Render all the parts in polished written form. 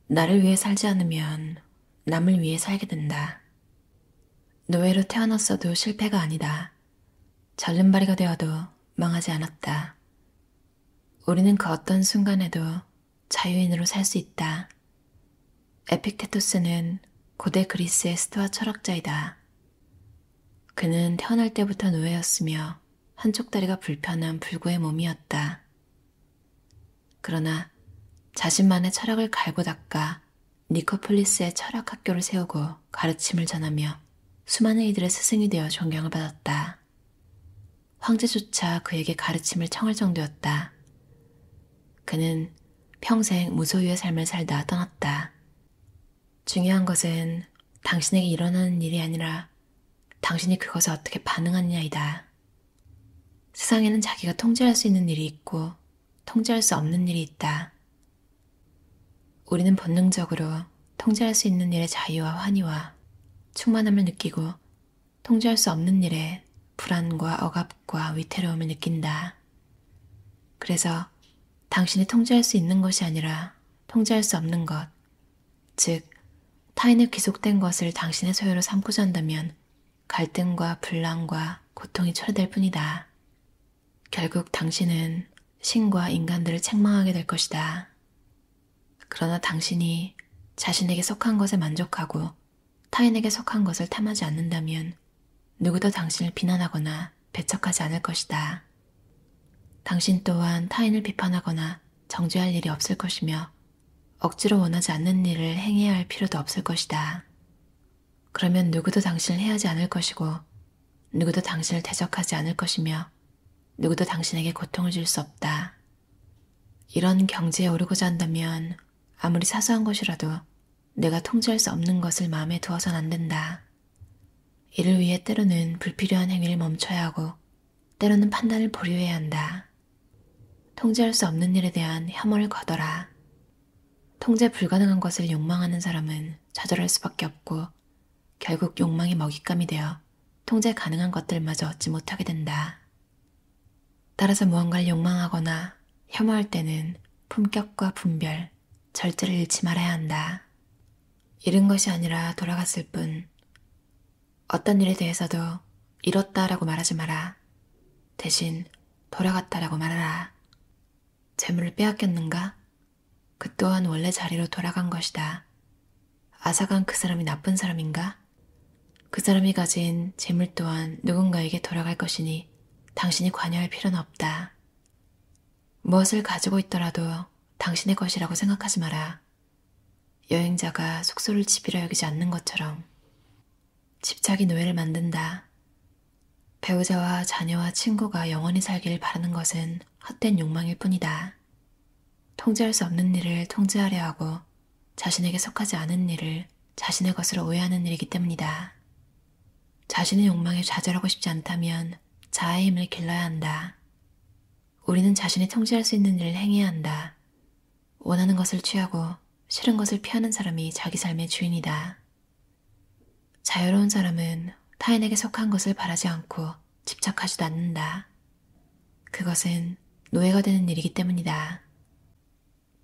나를 위해 살지 않으면 남을 위해 살게 된다. 노예로 태어났어도 실패가 아니다. 절름발이가 되어도 망하지 않았다. 우리는 그 어떤 순간에도 자유인으로 살 수 있다. 에픽테토스는 고대 그리스의 스토아 철학자이다. 그는 태어날 때부터 노예였으며 한쪽 다리가 불편한 불구의 몸이었다. 그러나 자신만의 철학을 갈고 닦아 니코폴리스의 철학 학교를 세우고 가르침을 전하며 수많은 이들의 스승이 되어 존경을 받았다. 황제조차 그에게 가르침을 청할 정도였다. 그는 평생 무소유의 삶을 살다 떠났다. 중요한 것은 당신에게 일어나는 일이 아니라 당신이 그것에 어떻게 반응하느냐이다. 세상에는 자기가 통제할 수 있는 일이 있고 통제할 수 없는 일이 있다. 우리는 본능적으로 통제할 수 있는 일의 자유와 환희와 충만함을 느끼고 통제할 수 없는 일에 불안과 억압과 위태로움을 느낀다. 그래서 당신이 통제할 수 있는 것이 아니라 통제할 수 없는 것, 즉 타인의 귀속된 것을 당신의 소유로 삼고자 한다면 갈등과 분란과 고통이 초래될 뿐이다. 결국 당신은 신과 인간들을 책망하게 될 것이다. 그러나 당신이 자신에게 속한 것에 만족하고 타인에게 속한 것을 탐하지 않는다면 누구도 당신을 비난하거나 배척하지 않을 것이다. 당신 또한 타인을 비판하거나 정죄할 일이 없을 것이며 억지로 원하지 않는 일을 행해야 할 필요도 없을 것이다. 그러면 누구도 당신을 해하지 않을 것이고 누구도 당신을 대적하지 않을 것이며 누구도 당신에게 고통을 줄 수 없다. 이런 경지에 오르고자 한다면 아무리 사소한 것이라도 내가 통제할 수 없는 것을 마음에 두어선 안 된다. 이를 위해 때로는 불필요한 행위를 멈춰야 하고 때로는 판단을 보류해야 한다. 통제할 수 없는 일에 대한 혐오를 거둬라. 통제 불가능한 것을 욕망하는 사람은 좌절할 수밖에 없고 결국 욕망이 먹잇감이 되어 통제 가능한 것들마저 얻지 못하게 된다. 따라서 무언가를 욕망하거나 혐오할 때는 품격과 분별, 절제를 잃지 말아야 한다. 잃은 것이 아니라 돌아갔을 뿐. 어떤 일에 대해서도 잃었다라고 말하지 마라. 대신 돌아갔다라고 말하라. 재물을 빼앗겼는가? 그 또한 원래 자리로 돌아간 것이다. 앗아간 그 사람이 나쁜 사람인가? 그 사람이 가진 재물 또한 누군가에게 돌아갈 것이니 당신이 관여할 필요는 없다. 무엇을 가지고 있더라도 당신의 것이라고 생각하지 마라. 여행자가 숙소를 집이라 여기지 않는 것처럼 집착이 노예를 만든다. 배우자와 자녀와 친구가 영원히 살기를 바라는 것은 헛된 욕망일 뿐이다. 통제할 수 없는 일을 통제하려 하고 자신에게 속하지 않은 일을 자신의 것으로 오해하는 일이기 때문이다. 자신의 욕망에 좌절하고 싶지 않다면 자아의 힘을 길러야 한다. 우리는 자신이 통제할 수 있는 일을 행해야 한다. 원하는 것을 취하고 싫은 것을 피하는 사람이 자기 삶의 주인이다. 자유로운 사람은 타인에게 속한 것을 바라지 않고 집착하지도 않는다. 그것은 노예가 되는 일이기 때문이다.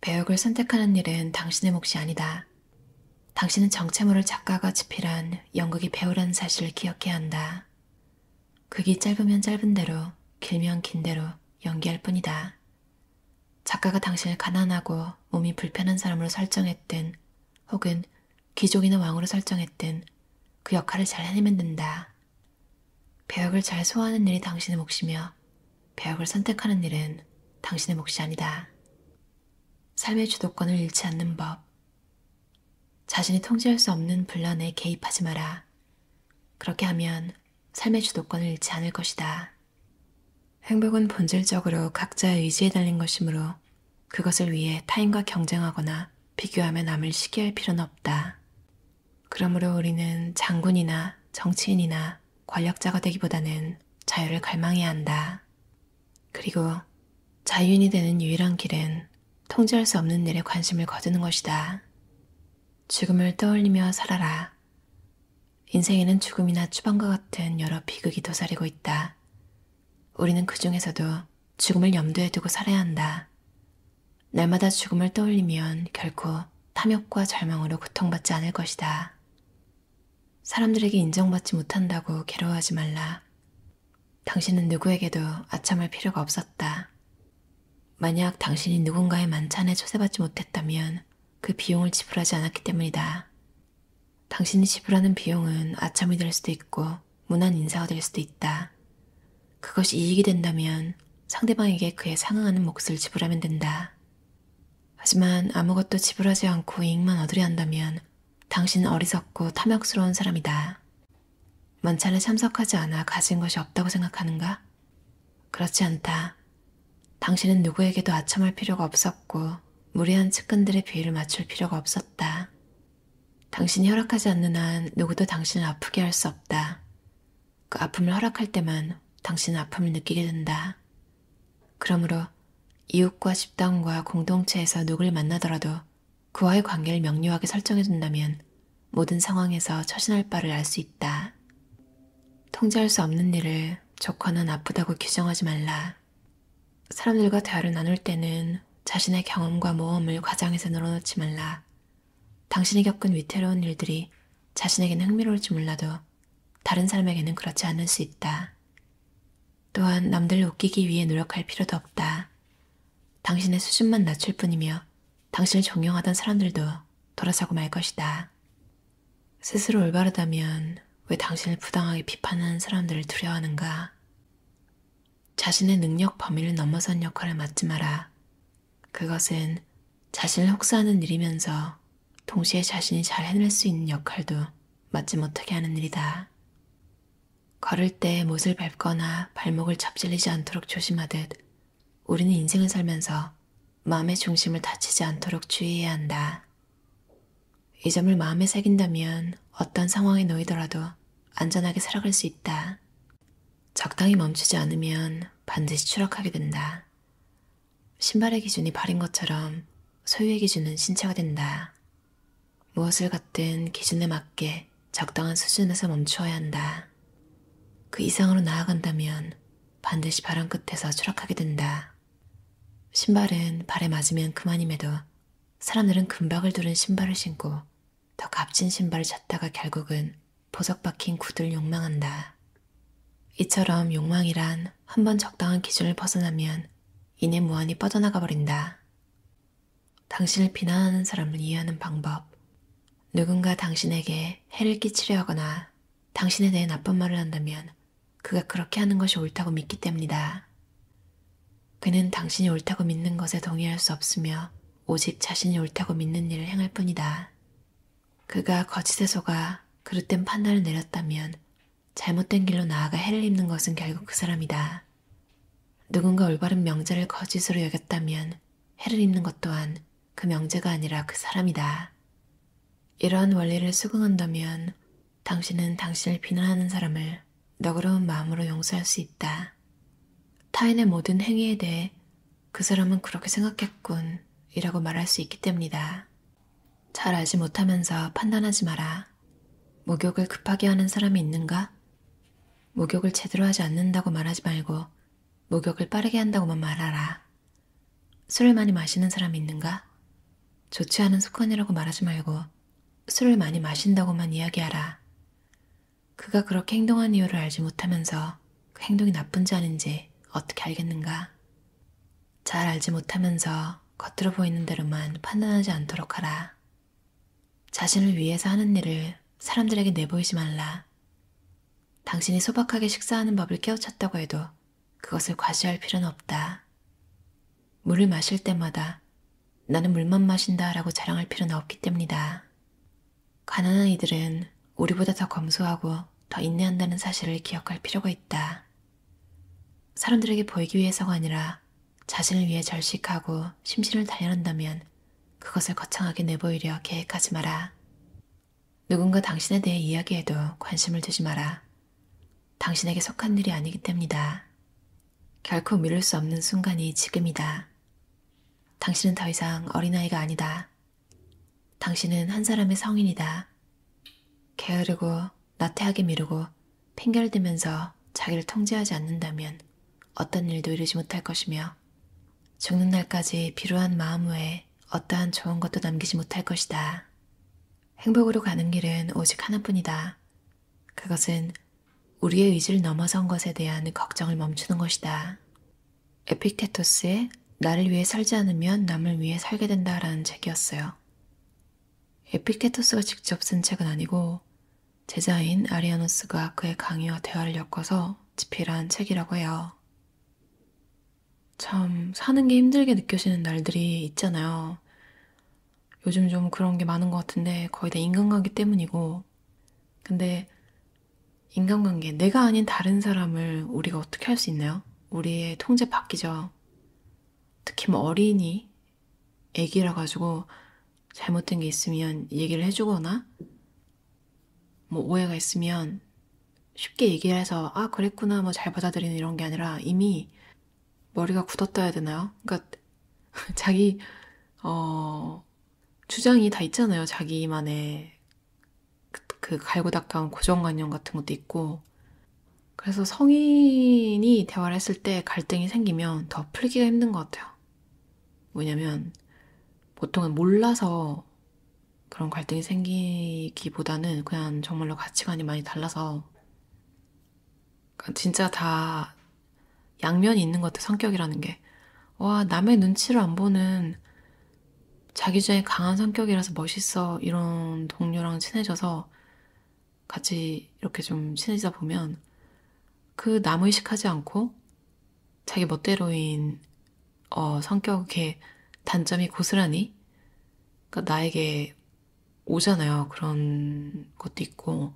배역을 선택하는 일은 당신의 몫이 아니다. 당신은 정체모를 작가가 집필한 연극의 배우라는 사실을 기억해야 한다. 극이 짧으면 짧은 대로, 길면 긴 대로 연기할 뿐이다. 작가가 당신을 가난하고 몸이 불편한 사람으로 설정했든 혹은 귀족이나 왕으로 설정했든 그 역할을 잘 해내면 된다. 배역을 잘 소화하는 일이 당신의 몫이며 배역을 선택하는 일은 당신의 몫이 아니다. 삶의 주도권을 잃지 않는 법. 자신이 통제할 수 없는 분란에 개입하지 마라. 그렇게 하면 삶의 주도권을 잃지 않을 것이다. 행복은 본질적으로 각자의 의지에 달린 것이므로 그것을 위해 타인과 경쟁하거나 비교하며 남을 시기할 필요는 없다. 그러므로 우리는 장군이나 정치인이나 권력자가 되기보다는 자유를 갈망해야 한다. 그리고 자유인이 되는 유일한 길은 통제할 수 없는 일에 관심을 거두는 것이다. 죽음을 떠올리며 살아라. 인생에는 죽음이나 추방과 같은 여러 비극이 도사리고 있다. 우리는 그 중에서도 죽음을 염두에 두고 살아야 한다. 날마다 죽음을 떠올리면 결코 탐욕과 절망으로 고통받지 않을 것이다. 사람들에게 인정받지 못한다고 괴로워하지 말라. 당신은 누구에게도 아첨할 필요가 없었다. 만약 당신이 누군가의 만찬에 초대받지 못했다면 그 비용을 지불하지 않았기 때문이다. 당신이 지불하는 비용은 아첨이 될 수도 있고 무난 인사가 될 수도 있다. 그것이 이익이 된다면 상대방에게 그에 상응하는 몫을 지불하면 된다. 하지만 아무것도 지불하지 않고 이익만 얻으려 한다면 당신은 어리석고 탐욕스러운 사람이다. 만찬에 참석하지 않아 가진 것이 없다고 생각하는가? 그렇지 않다. 당신은 누구에게도 아첨할 필요가 없었고 무례한 측근들의 비위를 맞출 필요가 없었다. 당신이 허락하지 않는 한 누구도 당신을 아프게 할 수 없다. 그 아픔을 허락할 때만 당신은 아픔을 느끼게 된다. 그러므로 이웃과 집단과 공동체에서 누구를 만나더라도 그와의 관계를 명료하게 설정해둔다면 모든 상황에서 처신할 바를 알 수 있다. 통제할 수 없는 일을 좋거나 나쁘다고 규정하지 말라. 사람들과 대화를 나눌 때는 자신의 경험과 모험을 과장해서 늘어놓지 말라. 당신이 겪은 위태로운 일들이 자신에게는 흥미로울지 몰라도 다른 사람에게는 그렇지 않을 수 있다. 또한 남들을 웃기기 위해 노력할 필요도 없다. 당신의 수준만 낮출 뿐이며 당신을 존경하던 사람들도 돌아서고 말 것이다. 스스로 올바르다면 왜 당신을 부당하게 비판하는 사람들을 두려워하는가? 자신의 능력 범위를 넘어선 역할을 맡지 마라. 그것은 자신을 혹사하는 일이면서 동시에 자신이 잘 해낼 수 있는 역할도 맡지 못하게 하는 일이다. 걸을 때 못을 밟거나 발목을 접질리지 않도록 조심하듯 우리는 인생을 살면서 마음의 중심을 다치지 않도록 주의해야 한다. 이 점을 마음에 새긴다면 어떤 상황에 놓이더라도 안전하게 살아갈 수 있다. 적당히 멈추지 않으면 반드시 추락하게 된다. 신발의 기준이 발인 것처럼 소유의 기준은 신체가 된다. 무엇을 갖든 기준에 맞게 적당한 수준에서 멈추어야 한다. 그 이상으로 나아간다면 반드시 바람 끝에서 추락하게 된다. 신발은 발에 맞으면 그만임에도 사람들은 금박을 두른 신발을 신고 더 값진 신발을 찾다가 결국은 보석 박힌 구두를 욕망한다. 이처럼 욕망이란 한번 적당한 기준을 벗어나면 이내 무한히 뻗어나가 버린다. 당신을 비난하는 사람을 이해하는 방법. 누군가 당신에게 해를 끼치려 하거나 당신에 대해 나쁜 말을 한다면 그가 그렇게 하는 것이 옳다고 믿기 때문이다. 그는 당신이 옳다고 믿는 것에 동의할 수 없으며 오직 자신이 옳다고 믿는 일을 행할 뿐이다. 그가 거짓에 속아 그릇된 판단을 내렸다면 잘못된 길로 나아가 해를 입는 것은 결국 그 사람이다. 누군가 올바른 명제를 거짓으로 여겼다면 해를 입는 것 또한 그 명제가 아니라 그 사람이다. 이러한 원리를 수긍한다면 당신은 당신을 비난하는 사람을 너그러운 마음으로 용서할 수 있다. 타인의 모든 행위에 대해 그 사람은 그렇게 생각했군 이라고 말할 수 있기 때문이다. 잘 알지 못하면서 판단하지 마라. 목욕을 급하게 하는 사람이 있는가? 목욕을 제대로 하지 않는다고 말하지 말고 목욕을 빠르게 한다고만 말하라. 술을 많이 마시는 사람이 있는가? 좋지 않은 습관이라고 말하지 말고 술을 많이 마신다고만 이야기하라. 그가 그렇게 행동한 이유를 알지 못하면서 그 행동이 나쁜지 아닌지 어떻게 알겠는가? 잘 알지 못하면서 겉으로 보이는 대로만 판단하지 않도록 하라. 자신을 위해서 하는 일을 사람들에게 내보이지 말라. 당신이 소박하게 식사하는 법을 깨우쳤다고 해도 그것을 과시할 필요는 없다. 물을 마실 때마다 나는 물만 마신다 라고 자랑할 필요는 없기 때문이다. 가난한 이들은 우리보다 더 검소하고 더 인내한다는 사실을 기억할 필요가 있다. 사람들에게 보이기 위해서가 아니라 자신을 위해 절식하고 심신을 단련한다면 그것을 거창하게 내보이려 계획하지 마라. 누군가 당신에 대해 이야기해도 관심을 두지 마라. 당신에게 속한 일이 아니기 때문이다. 결코 미룰 수 없는 순간이 지금이다. 당신은 더 이상 어린아이가 아니다. 당신은 한 사람의 성인이다. 게으르고 나태하게 미루고 핑계를 대면서 자기를 통제하지 않는다면 어떤 일도 이루지 못할 것이며 죽는 날까지 비루한 마음 외에 어떠한 좋은 것도 남기지 못할 것이다. 행복으로 가는 길은 오직 하나뿐이다. 그것은 우리의 의지를 넘어선 것에 대한 걱정을 멈추는 것이다. 에픽테토스의 나를 위해 살지 않으면 남을 위해 살게 된다라는 책이었어요. 에픽테토스가 직접 쓴 책은 아니고 제자인 아리아노스가 그의 강의와 대화를 엮어서 집필한 책이라고 해요. 참 사는 게 힘들게 느껴지는 날들이 있잖아요. 요즘 좀 그런 게 많은 것 같은데 거의 다 인간관계 때문이고, 근데 인간관계, 내가 아닌 다른 사람을 우리가 어떻게 할 수 있나요? 우리의 통제 바뀌죠. 특히 뭐 어린이, 애기라 가지고 잘못된 게 있으면 얘기를 해주거나 뭐 오해가 있으면 쉽게 얘기를 해서 아 그랬구나 뭐 잘 받아들이는 이런 게 아니라 이미 머리가 굳었다 해야 되나요? 그러니까 자기 주장이 다 있잖아요. 자기만의 그 갈고 닦아온 고정관념 같은 것도 있고, 그래서 성인이 대화를 했을 때 갈등이 생기면 더 풀기가 힘든 것 같아요. 왜냐면 보통은 몰라서 그런 갈등이 생기기보다는 그냥 정말로 가치관이 많이 달라서, 그러니까 진짜 다 양면이 있는 것 같아요. 성격이라는 게. 와, 남의 눈치를 안 보는 자기 주장이 강한 성격이라서 멋있어. 이런 동료랑 친해져서 같이 이렇게 좀 친해지다 보면 그 남 의식하지 않고 자기 멋대로인 성격의 단점이 고스란히 그러니까 나에게 오잖아요. 그런 것도 있고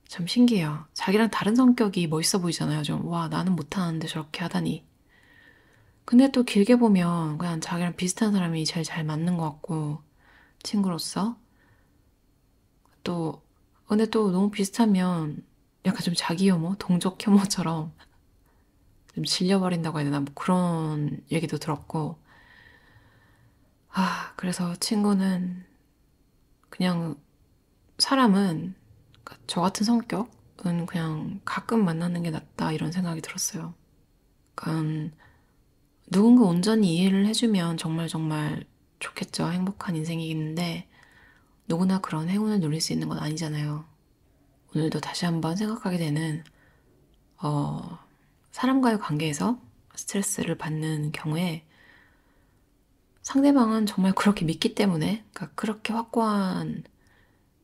참 신기해요. 자기랑 다른 성격이 멋있어 보이잖아요. 좀 와 나는 못하는데 저렇게 하다니. 근데 또 길게 보면 그냥 자기랑 비슷한 사람이 제일 잘 맞는 것 같고 친구로서 또 근데 또 너무 비슷하면 약간 좀 자기 혐오, 동족 혐오처럼 좀 질려버린다고 해야 되나 뭐 그런 얘기도 들었고 그래서 친구는 그냥 사람은 그러니까 저 같은 성격은 그냥 가끔 만나는 게 낫다 이런 생각이 들었어요. 그러니까 누군가 온전히 이해를 해주면 정말 정말 좋겠죠. 행복한 인생이겠는데 누구나 그런 행운을 누릴 수 있는 건 아니잖아요. 오늘도 다시 한번 생각하게 되는 사람과의 관계에서 스트레스를 받는 경우에 상대방은 정말 그렇게 믿기 때문에, 그러니까 그렇게 확고한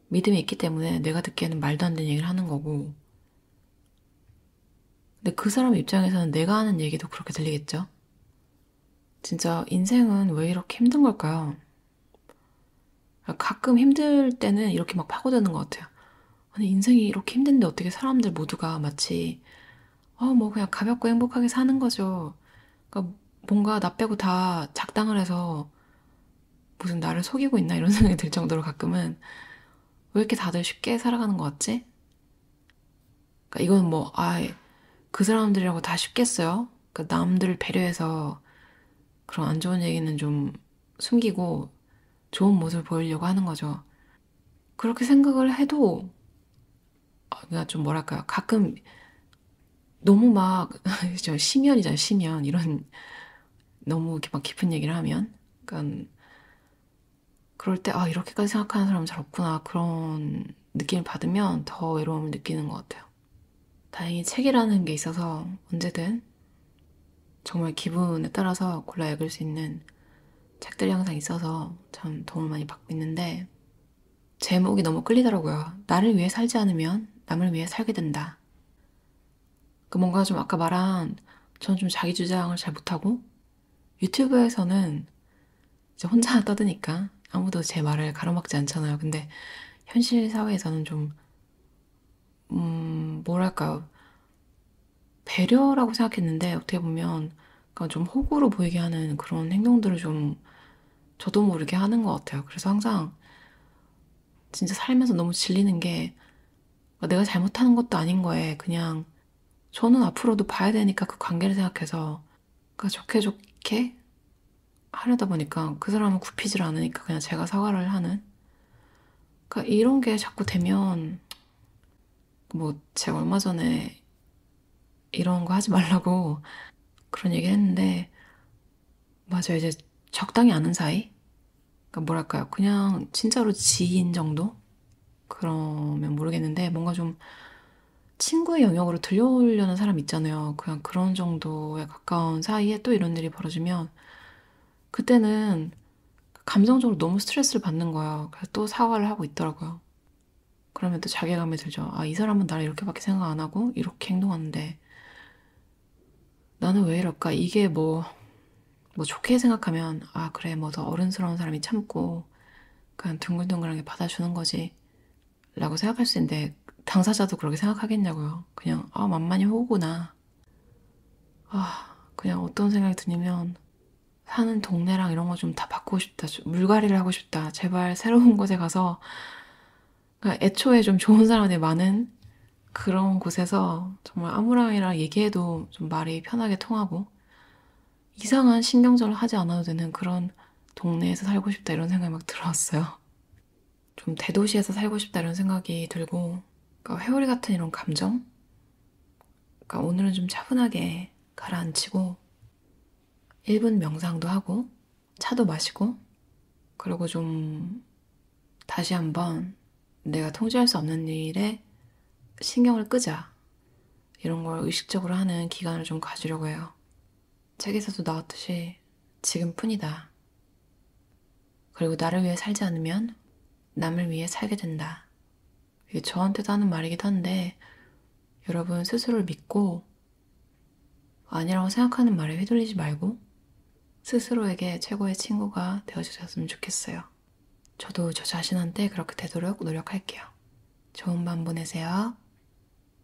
믿음이 있기 때문에 내가 듣기에는 말도 안 되는 얘기를 하는 거고, 근데 그 사람 입장에서는 내가 하는 얘기도 그렇게 들리겠죠? 진짜 인생은 왜 이렇게 힘든 걸까요? 가끔 힘들 때는 이렇게 막 파고드는 것 같아요. 아니, 인생이 이렇게 힘든데 어떻게 사람들 모두가 마치, 뭐 그냥 가볍고 행복하게 사는 거죠. 그러니까 뭔가 나 빼고 다 작당을 해서 무슨 나를 속이고 있나 이런 생각이 들 정도로 가끔은 왜 이렇게 다들 쉽게 살아가는 것 같지? 그러니까 이건 뭐, 그 사람들이라고 다 쉽겠어요? 그러니까 남들을 배려해서 그런 안 좋은 얘기는 좀 숨기고 좋은 모습을 보이려고 하는 거죠. 그렇게 생각을 해도, 그냥 좀 뭐랄까요. 가끔 너무 막, 심연이잖아요, 심연. 이런, 너무 이렇게 막 깊은 얘기를 하면. 그러니까, 그럴 때, 이렇게까지 생각하는 사람은 잘 없구나. 그런 느낌을 받으면 더 외로움을 느끼는 것 같아요. 다행히 책이라는 게 있어서 언제든 정말 기분에 따라서 골라 읽을 수 있는 책들이 항상 있어서 참 도움을 많이 받고 있는데, 제목이 너무 끌리더라고요. 나를 위해 살지 않으면 남을 위해 살게 된다. 그 뭔가 좀 아까 말한 저는 좀 자기 주장을 잘 못하고 유튜브에서는 이제 혼자 떠드니까 아무도 제 말을 가로막지 않잖아요. 근데 현실 사회에서는 좀 뭐랄까요. 배려라고 생각했는데 어떻게 보면 그러니까 좀 호구로 보이게 하는 그런 행동들을 좀 저도 모르게 하는 것 같아요. 그래서 항상 진짜 살면서 너무 질리는 게 내가 잘못하는 것도 아닌 거에 그냥 저는 앞으로도 봐야 되니까 그 관계를 생각해서 그러니까 좋게 좋게 하려다 보니까 그 사람은 굽히질 않으니까 그냥 제가 사과를 하는 그러니까 이런 게 자꾸 되면 뭐 제가 얼마 전에 이런 거 하지 말라고 그런 얘기를 했는데 맞아요. 이제 적당히 아는 사이? 그러니까 뭐랄까요. 그냥 진짜로 지인 정도? 그러면 모르겠는데 뭔가 좀 친구의 영역으로 들려오려는 사람 있잖아요. 그냥 그런 정도에 가까운 사이에 또 이런 일이 벌어지면 그때는 감정적으로 너무 스트레스를 받는 거예요. 그래서 또 사과를 하고 있더라고요. 그러면 또 자괴감이 들죠. 아, 이 사람은 나를 이렇게밖에 생각 안 하고 이렇게 행동하는데 나는 왜 이럴까? 이게 뭐 좋게 생각하면 아, 그래, 뭐 더 어른스러운 사람이 참고 그냥 둥글둥글하게 받아주는 거지 라고 생각할 수 있는데 당사자도 그렇게 생각하겠냐고요. 그냥 아, 만만히 호구나. 아, 그냥 어떤 생각이 드냐면 사는 동네랑 이런 거 좀 다 바꾸고 싶다. 물갈이를 하고 싶다. 제발 새로운 곳에 가서 그러니까 애초에 좀 좋은 사람들이 많은 그런 곳에서 정말 아무랑이랑 얘기해도 좀 말이 편하게 통하고 이상한 신경전을 하지 않아도 되는 그런 동네에서 살고 싶다 이런 생각이 막 들어왔어요. 좀 대도시에서 살고 싶다 이런 생각이 들고 그러니까 회오리 같은 이런 감정? 그러니까 오늘은 좀 차분하게 가라앉히고 1분 명상도 하고 차도 마시고 그리고 좀 다시 한번 내가 통제할 수 없는 일에 신경을 끄자 이런 걸 의식적으로 하는 기간을 좀 가지려고 해요. 책에서도 나왔듯이 지금뿐이다. 그리고 나를 위해 살지 않으면 남을 위해 살게 된다. 이게 저한테도 하는 말이기도 한데 여러분 스스로를 믿고 아니라고 생각하는 말에 휘둘리지 말고 스스로에게 최고의 친구가 되어주셨으면 좋겠어요. 저도 저 자신한테 그렇게 되도록 노력할게요. 좋은 밤 보내세요.